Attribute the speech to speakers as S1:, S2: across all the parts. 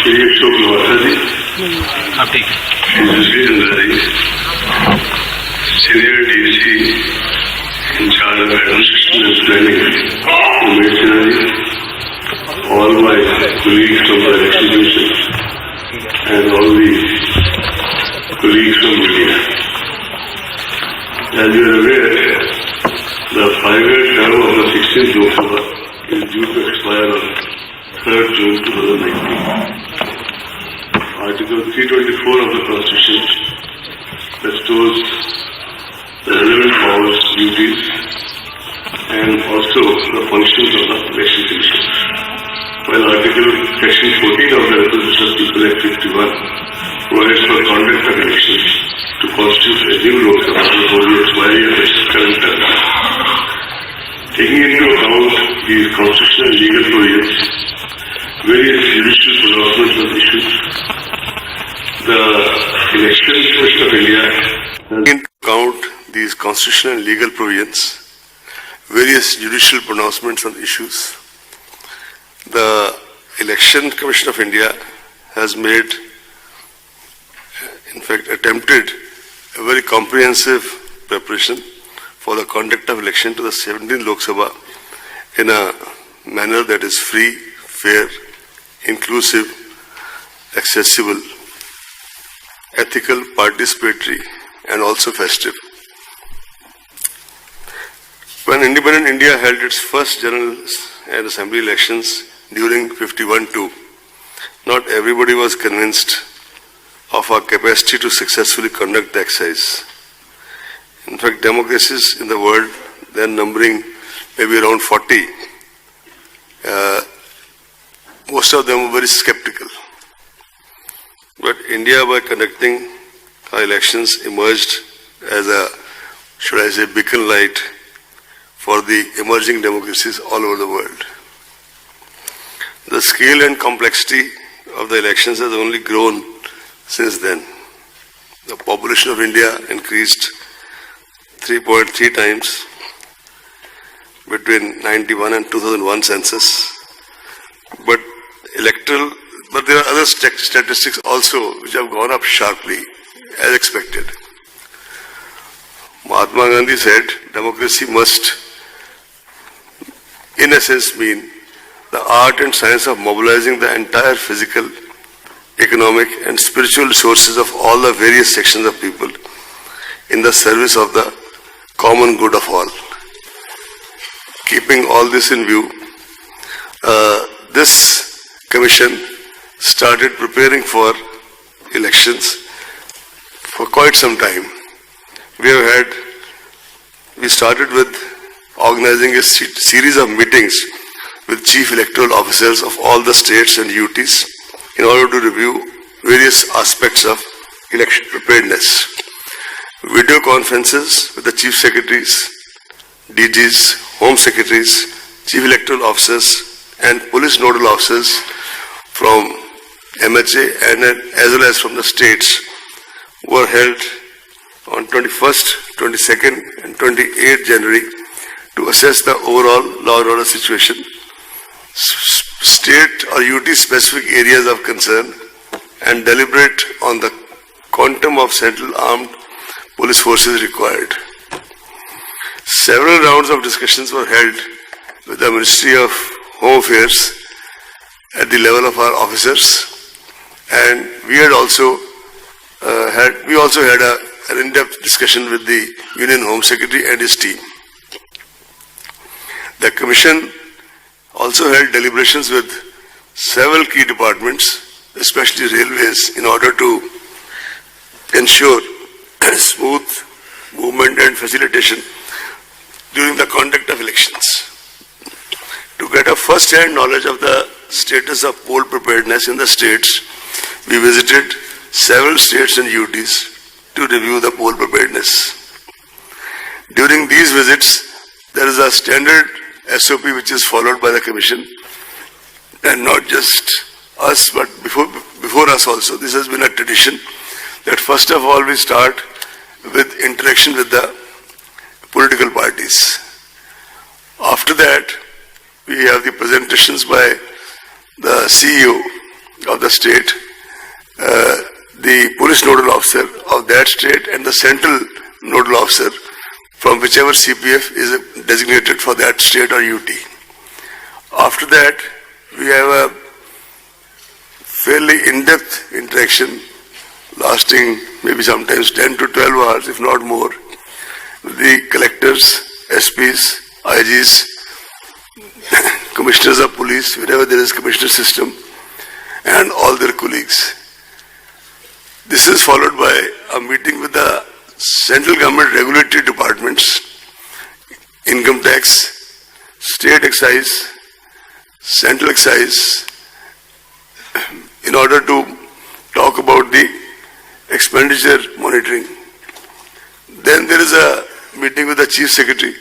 S1: Shri Ashok Lavasa ji, Shri Chandra Senior DC in charge of administration and planning, Umesh Sinha ji, all my colleagues from the election commission, and all the colleagues from media. As you are aware, the 5-year term of the 16th Lok Sabha is due to expire on 3rd June 2019. Article 324 of the Constitution bestows the relevant powers, duties, and also the functions of the election commission. While Section 14 of the Representation of People Act 51 provides for conduct of elections to constitute a new Lok Sabha before the expiry of its current term. Taking into account these constitutional and legal provisions, various judicial pronouncements on issues, the Election Commission of India has taken into account these constitutional and legal provisions, various judicial pronouncements on issues. The Election Commission of India has made, in fact, attempted a very comprehensive preparation for the conduct of election to the 17th Lok Sabha in a manner that is free, fair, inclusive, accessible, ethical, participatory, and also festive. When independent India held its first general and assembly elections during 51-2, not everybody was convinced of our capacity to successfully conduct the exercise. In fact, democracies in the world, then numbering maybe around 40, most of them were very skeptical. But India, by conducting our elections, emerged as a, should I say, beacon light for the emerging democracies all over the world. The scale and complexity of the elections has only grown since then. The population of India increased 3.3 times between 91 and 2001 census. But there are other statistics also which have gone up sharply, as expected. Mahatma Gandhi said, democracy must, in essence, mean the art and science of mobilizing the entire physical, economic, and spiritual resources of all the various sections of people in the service of the common good of all. Keeping all this in view, this commission started preparing for elections for quite some time. We started with organizing a series of meetings with chief electoral officers of all the states and UTs in order to review various aspects of election preparedness. Video conferences with the chief secretaries, DGs, home secretaries, chief electoral officers, and police nodal officers from MHA and as well as from the states were held on 21st, 22nd and 28th January to assess the overall law and order situation, state or UT specific areas of concern, and deliberate on the quantum of central armed police forces required. Several rounds of discussions were held with the Ministry of Home Affairs at the level of our officers, and we also had an in-depth discussion with the Union Home Secretary and his team. The Commission also held deliberations with several key departments, especially railways, in order to ensure smooth movement and facilitation during the conduct of elections. To get a first-hand knowledge of the status of poll preparedness in the states, we visited several states and UTs to review the poll preparedness. During these visits, there is a standard SOP which is followed by the Commission, and not just us, but before us also. This has been a tradition that first of all we start with interaction with the political parties. After that, we have the presentations by the CEO of the state, the police nodal officer of that state and the central nodal officer from whichever CPF is designated for that state or UT. After that, we have a fairly in-depth interaction lasting maybe sometimes 10 to 12 hours, if not more, with the collectors, SPs, IGs, commissioners of police, wherever there is commissioner system, and all their colleagues. This is followed by a meeting with the central government regulatory departments, income tax, state excise, central excise, in order to talk about the expenditure monitoring. Then there is a meeting with the Chief Secretary,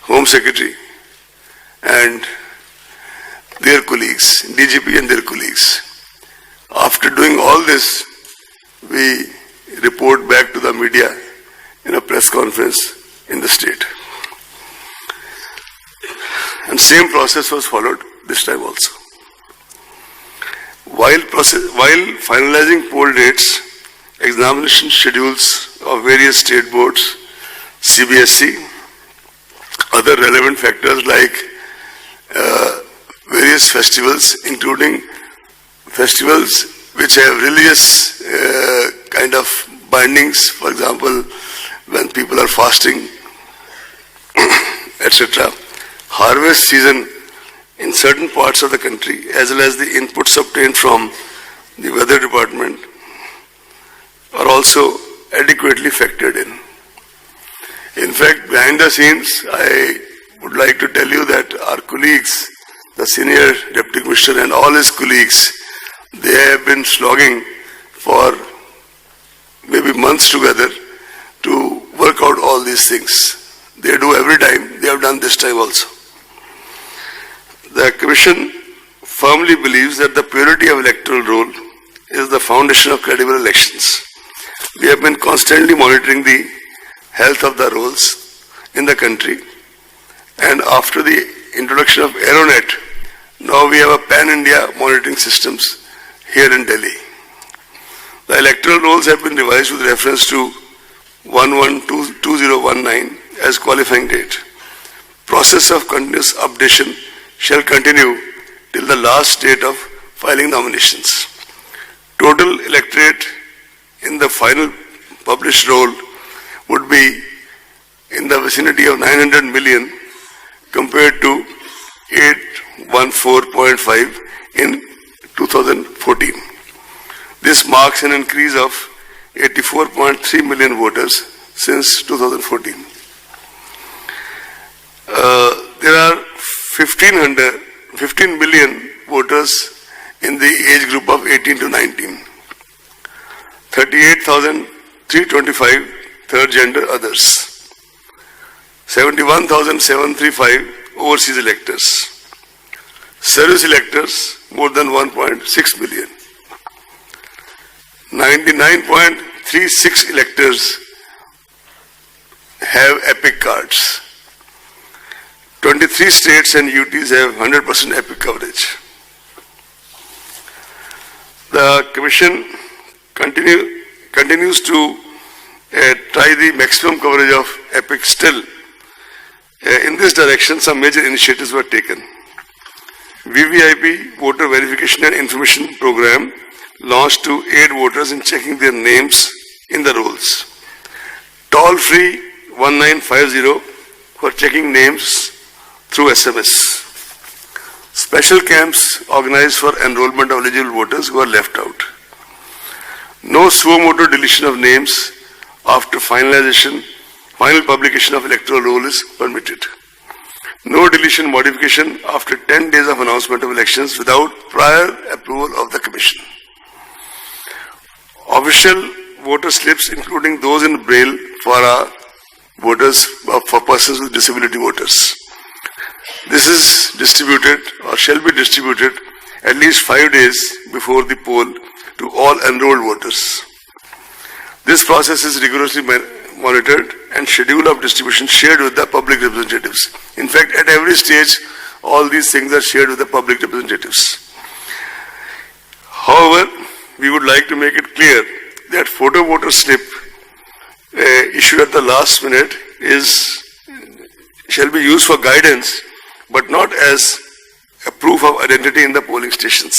S1: Home Secretary, and their colleagues, DGP and their colleagues. After doing all this, we report back to the media in a press conference in the state. And same process was followed this time also. While finalizing poll dates, examination schedules of various state boards, CBSE, other relevant factors like various festivals, including festivals which have religious kind of bindings, for example, when people are fasting, etc. Harvest season in certain parts of the country, as well as the inputs obtained from the weather department, are also adequately factored in. In fact, behind the scenes, I would like to tell you that our colleagues, the senior deputy commissioner and all his colleagues, they have been slogging for maybe months together to work out all these things. They do every time. They have done this time also. The Commission firmly believes that the purity of electoral roll is the foundation of credible elections. We have been constantly monitoring the health of the rolls in the country, and after the introduction of Aeronet, now we have a pan-India monitoring systems here in Delhi. The electoral rolls have been revised with reference to 11/2019 as qualifying date. Process of continuous updation shall continue till the last date of filing nominations. Total electorate in the final published roll would be in the vicinity of 900 million compared to 814.5 in 2014. This marks an increase of 84.3 million voters since 2014. There are 15 million voters in the age group of 18 to 19. 38,325 third gender others. 71,735 overseas electors. Service electors more than 1.6 million. 99.36 electors have EPIC cards. 23 states and UTs have 100% EPIC coverage. The Commission continues to try the maximum coverage of EPIC still. In this direction, some major initiatives were taken. VVIP, Voter Verification and Information Program, launched to aid voters in checking their names in the rolls. Toll-free 1950 for checking names through SMS. Special camps organized for enrollment of eligible voters who are left out. No suo motu deletion of names after final publication of electoral roll is permitted. No deletion modification after 10 days of announcement of elections without prior approval of the Commission. Official voter slips, including those in Braille for persons with disability voters. This is distributed or shall be distributed at least 5 days before the poll to all enrolled voters. This process is rigorously monitored and schedule of distribution shared with the public representatives. In fact, at every stage, all these things are shared with the public representatives. However, we would like to make it clear that photo voter slip issued at the last minute shall be used for guidance, but not as a proof of identity in the polling stations.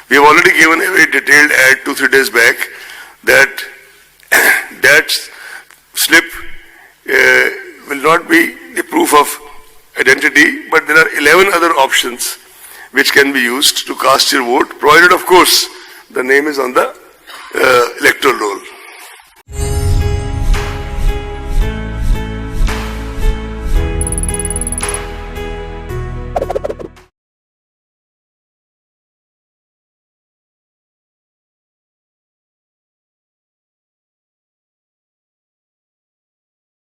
S1: We have already given a very detailed ad 2-3 days back that that slip will not be the proof of identity, but there are 11 other options which can be used to cast your vote, provided of course the name is on the electoral roll.